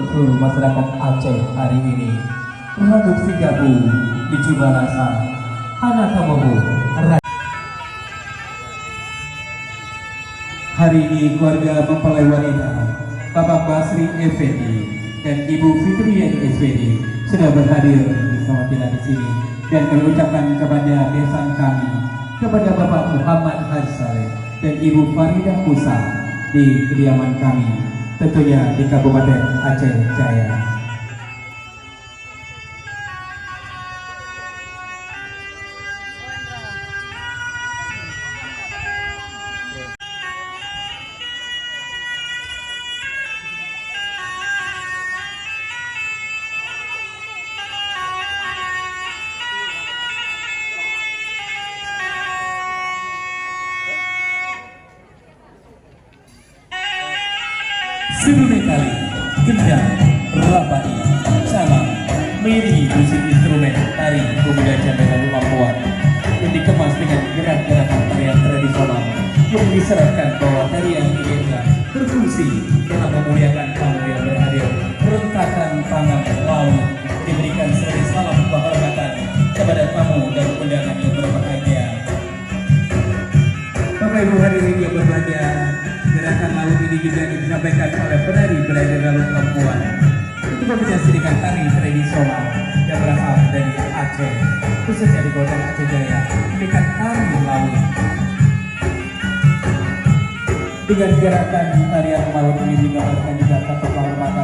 seluruh masyarakat Aceh hari ini. Menghadap Singabu di Cibarasa, Hana Kamobu. Hari ini keluarga mempelai wanita Bapak Basri Effendi dan Ibu Fitriani Effendi sudah berhadir bersama kita di sini, dan kami ucapkan kepada besan kami, kepada Bapak Muhammad Haji Saleh dan Ibu Faridah Musa di kediaman kami, tentunya di Kabupaten Aceh Jaya. Sebelum kali gendang, rabai, salam mengiringi musik instrumen tari pemuda Jambi Lalu Lampauan yang dikemas dengan gerak-gerakan tarian tradisional yang mengisyaratkan bahwa tarian ini adalah berfungsi dalam memuliakan tamu yang berhadir. Rentakan tangan laut diberikan sebagai salam penghormatan kepada tamu dan undangan yang berbahagia. Bapak Ibu hadirin yang berbahagia, gerakan laut ini juga disampaikan oleh penari-penari Laut Lampauan untuk menyaksikan tari tradisional yang berasal dari Aceh, khususnya di Kota Aceh Jaya. Demikian tari laut. Dengan gerakan tarian laut ini digambarkan juga satu kehormatan